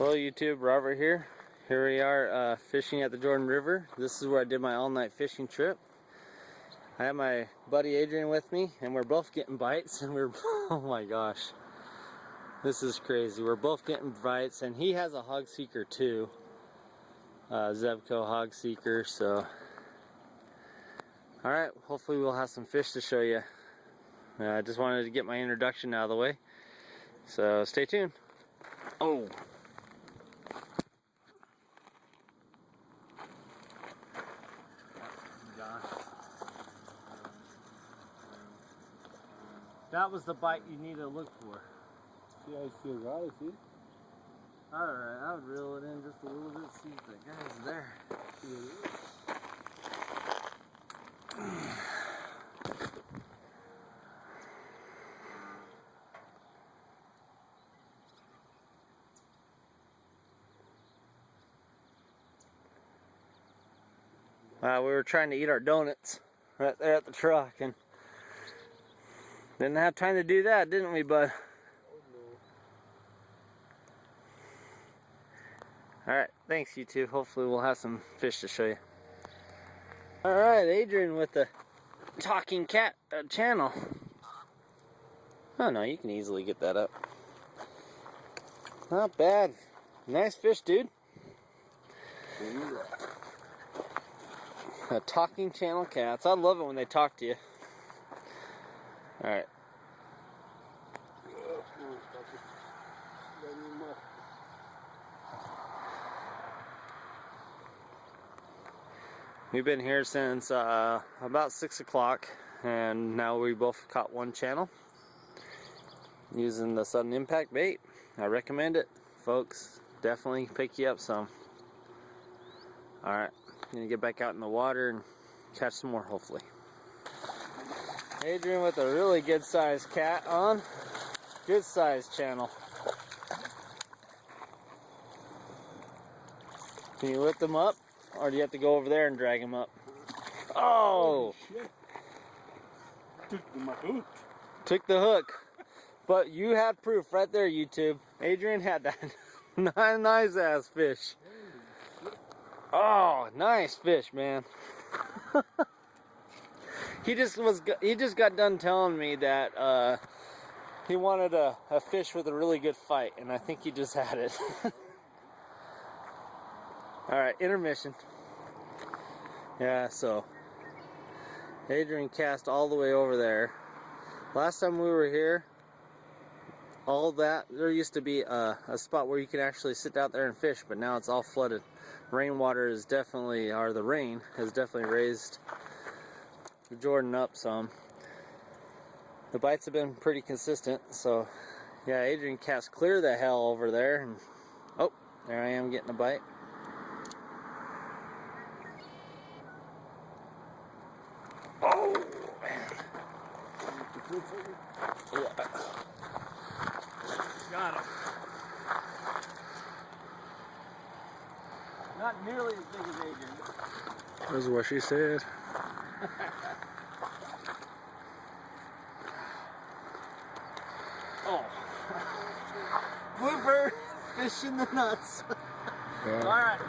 Hello YouTube, Robert here. Here we are fishing at the Jordan River. This is where I did my all-night fishing trip. I have my buddy Adrian with me, and we're both getting bites, and we're, oh my gosh. This is crazy. We're both getting bites, and he has a hog seeker too. Zebco hog seeker, so. Alright, hopefully we'll have some fish to show you. I just wanted to get my introduction out of the way. So stay tuned. Oh! That was the bite you need to look for. See, I still got it, see? Alright, I would reel it in just a little bit, see if that guy's there. We were trying to eat our donuts right there at the truck and didn't have time to do that, didn't we, bud? Alright, thanks you two. Hopefully we'll have some fish to show you. Alright, Adrian with the Talking Cat channel. Oh no, you can easily get that up. Not bad. Nice fish, dude. Talking channel cats. I love it when they talk to you. Alright. We've been here since about 6 o'clock, and now we both caught one channel using the sudden impact bait. I recommend it, folks. Definitely pick you up some. Alright, I'm gonna get back out in the water and catch some more, hopefully. Adrian with a really good sized cat on. Good sized channel. Can you lift them up? Or do you have to go over there and drag him up? Oh! Took my hook. Took the hook. But you had proof right there, YouTube. Adrian had that nice ass fish. Oh, nice fish, man. He just got done telling me that he wanted a fish with a really good fight, and I think he just had it. Alright, intermission. Yeah, so Adrian cast all the way over there. Last time we were here, all that, there used to be a spot where you could actually sit out there and fish, but now it's all flooded. Rainwater is definitely, or the rain has definitely raised the Jordan up some. The bites have been pretty consistent, so yeah, Adrian cast clear the hell over there, and oh, there I am getting a bite. Oh man! Yeah. Got him. Not nearly as big as Adrian. That's what she said. Oh. Blooper, fish in the nuts. Yeah. Alright.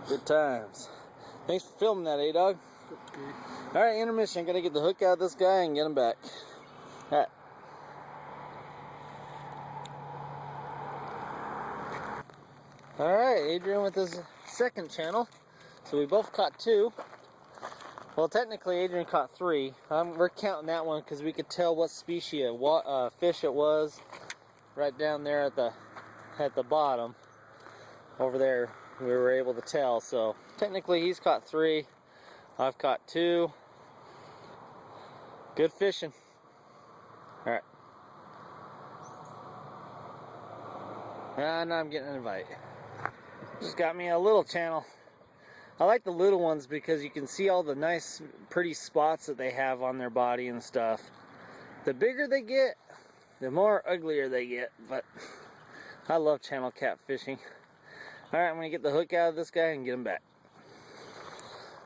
Good times. Thanks for filming that, A-Dog. Alright, intermission. Gotta get the hook out of this guy and get him back. Alright. Alright, Adrian with his second channel. So we both caught two. Well, technically Adrian caught three. We're counting that one because we could tell what species of fish it was right down there at the bottom. Over there we were able to tell. So technically he's caught three. I've caught two. Good fishing. Alright. And I'm getting an invite. Just got me a little channel. I like the little ones because you can see all the nice, pretty spots that they have on their body and stuff. The bigger they get, the more uglier they get. But I love channel catfishing. Alright, I'm going to get the hook out of this guy and get him back.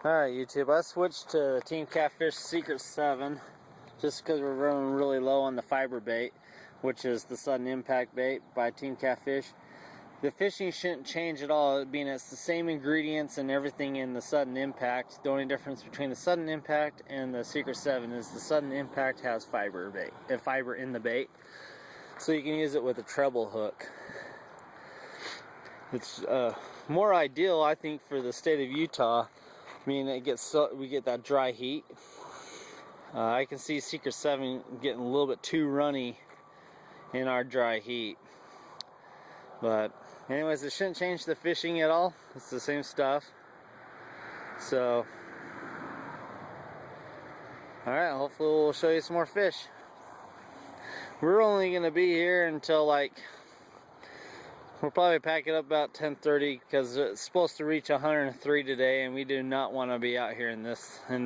Alright YouTube, I switched to TeamCatfish Secret 7. just because we're running really low on the fiber bait, which is the sudden impact bait by TeamCatfish. The fishing shouldn't change at all, being it's the same ingredients and everything in the sudden impact. The only difference between the sudden impact and the Secret 7 is the sudden impact has fiber in the bait, so you can use it with a treble hook. It's more ideal, I think, for the state of Utah. I mean, we get that dry heat. I can see Secret 7 getting a little bit too runny in our dry heat. But anyways, it shouldn't change the fishing at all. It's the same stuff. So, alright, hopefully we'll show you some more fish. We're only going to be here until we'll probably pack it up about 10:30 because it's supposed to reach 103 today, and we do not want to be out here in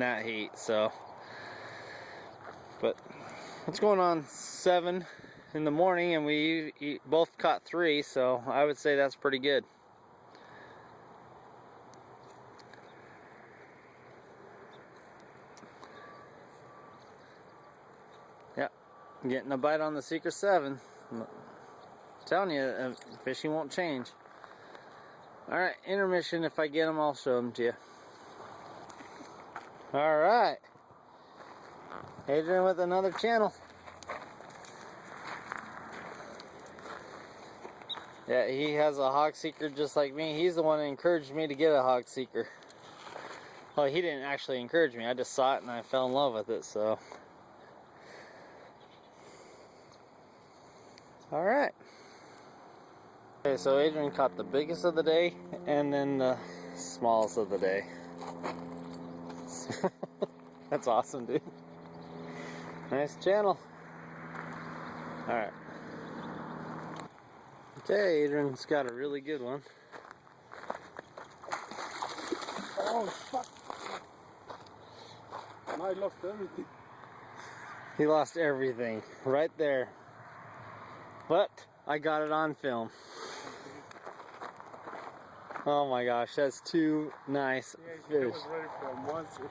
that heat. So, but it's going on 7 in the morning, and we both caught 3, so I would say that's pretty good. Yep, getting a bite on the Secret 7. I'm telling you, fishing won't change. Alright, intermission. If I get them, I'll show them to you. Alright, Adrian with another channel. Yeah, he has a hog seeker just like me. He's the one that encouraged me to get a hog seeker. Well, he didn't actually encourage me. I just saw it and I fell in love with it, so. Alright. Okay, so Adrian caught the biggest of the day and then the smallest of the day. That's awesome, dude. Nice channel. Alright. Okay, Adrian's got a really good one. Oh, fuck. I lost everything. He lost everything right there. But I got it on film. Oh my gosh, that's 2 nice fish. I was ready for a monster.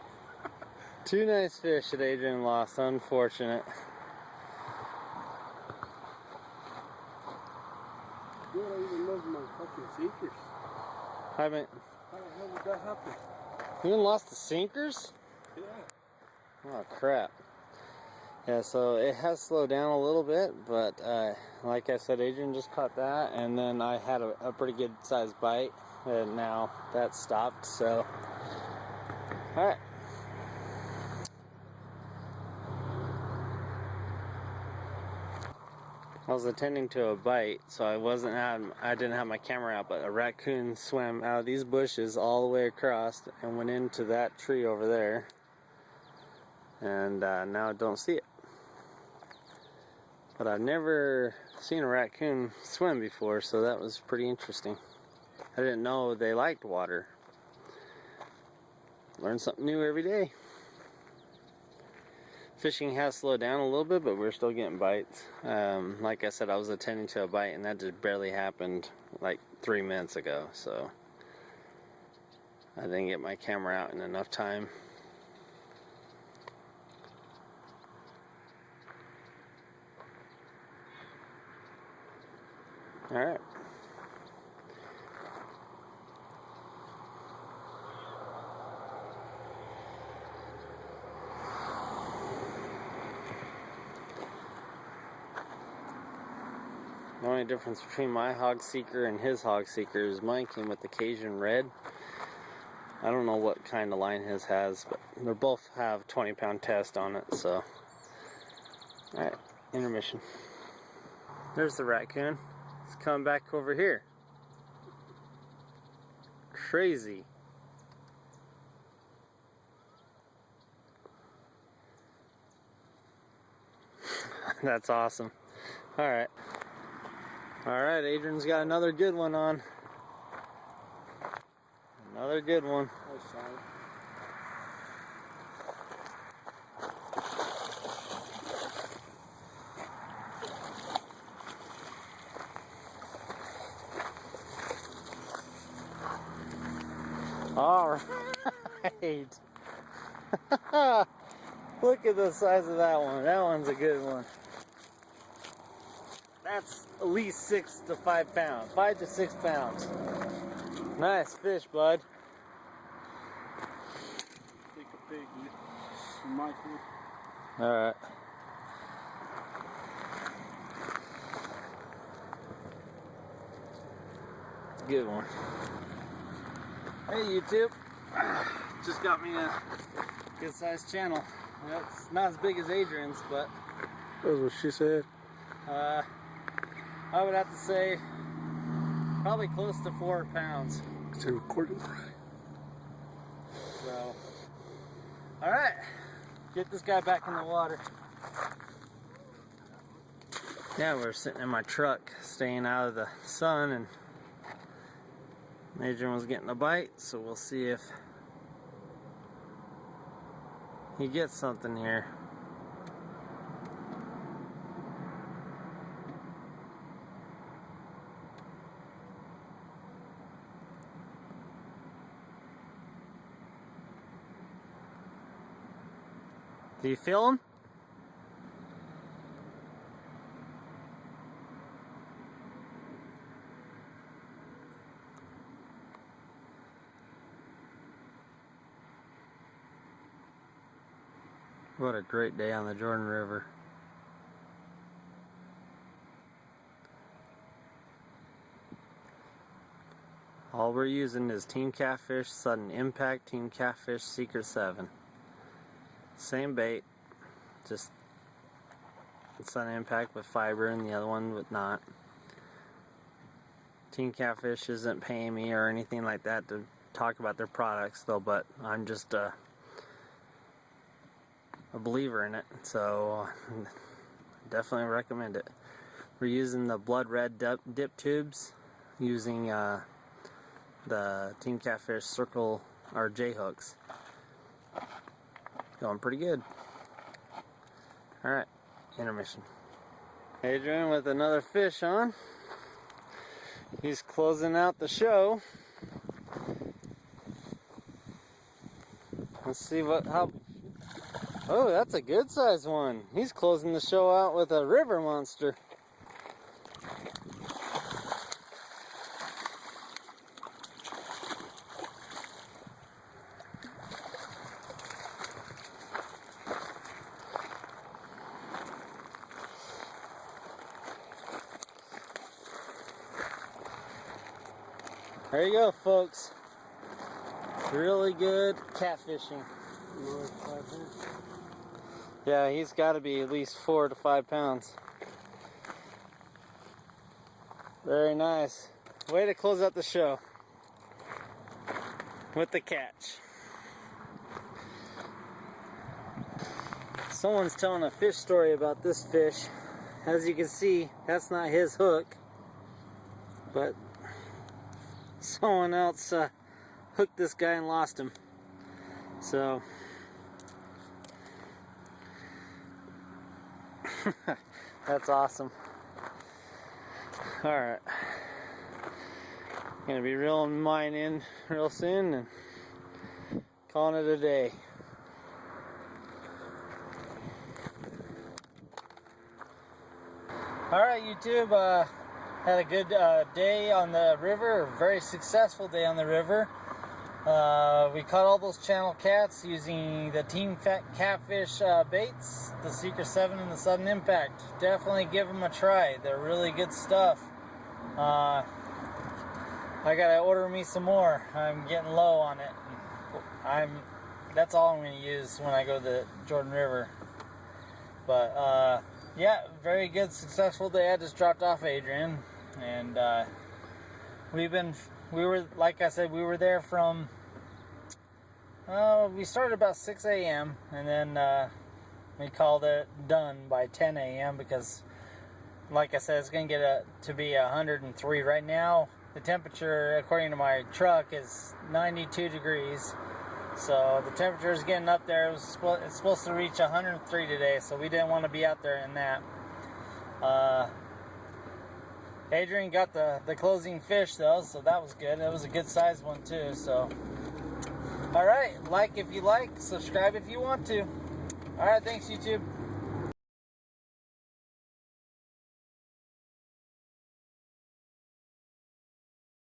2 nice fish that Adrian lost. Unfortunate. Dude, I even lost my fucking sinkers. I mean, How the hell did that happen? you even lost the sinkers? Yeah. Oh crap. Yeah, so it has slowed down a little bit, but like I said, Adrian just caught that, and then I had a pretty good sized bite, and now that stopped, so. Alright. I was attending to a bite, so I didn't have my camera out, but a raccoon swam out of these bushes all the way across and went into that tree over there, and now I don't see it. But I've never seen a raccoon swim before, so that was pretty interesting. I didn't know they liked water. Learn something new every day. Fishing has slowed down a little bit, but we're still getting bites. Like I said, I was attending to a bite, and that just barely happened like 3 minutes ago, so I didn't get my camera out in enough time. Alright. The only difference between my hog seeker and his hog seeker is mine came with the Cajun red. I don't know what kind of line his has, but they both have 20-pound test on it, so. Alright, intermission. There's the raccoon. He's coming back over here. Crazy. That's awesome. Alright. Alright, Adrian's got another good one on. Another good one. Oh, sorry. All right. Look at the size of that one. That one's a good one. That's at least 6 to 5 pounds. 5 to 6 pounds. Nice fish, bud. Take a pig for my food. Alright. Good one. Hey YouTube. Just got me a good sized channel. It's not as big as Adrian's, but That's what she said. I would have to say probably close to 4 pounds. It's recording right. So, alright, get this guy back in the water. Yeah, we're sitting in my truck, staying out of the sun, and Adrian was getting a bite, so we'll see if he gets something here. Do you feel him? What a great day on the Jordan River. All we're using is TeamCatfish Sudden Impact TeamCatfish Secret 7. Same bait, just Sudden Impact with fiber and the other one with not. TeamCatfish isn't paying me or anything like that to talk about their products though, but I'm just a believer in it, so definitely recommend it. We're using the blood red dip tubes, using the TeamCatfish circle or J hooks. Going pretty good. Alright, intermission. Adrian with another fish on. He's closing out the show. Let's see how. Oh, that's a good sized one. He's closing the show out with a river monster. There you go, folks. Really good catfishing. Yeah, he's got to be at least 4 to 5 pounds. Very nice. Way to close out the show with the catch. Someone's telling a fish story about this fish. As you can see, that's not his hook, but someone else hooked this guy and lost him. So that's awesome. Alright, gonna be reeling mine in real soon and calling it a day. Alright YouTube, had a good day on the river, a very successful day on the river. We caught all those channel cats using the TeamCatfish baits, the Secret 7 and the Sudden Impact. Definitely give them a try. They're really good stuff. I gotta order me some more. I'm getting low on it. That's all I'm gonna use when I go to the Jordan River. But yeah, very good, successful day. I just dropped off Adrian, and we were, like I said, we were there from, we started about 6 a.m. and then we called it done by 10 a.m. because, like I said, it's going to get to be 103 right now. The temperature, according to my truck, is 92 degrees. So the temperature is getting up there. It's supposed to reach 103 today, so we didn't want to be out there in that. Adrian got the closing fish though, so that was good. It was a good sized one too. So, all right, like if you like, subscribe if you want to. Alright, thanks YouTube.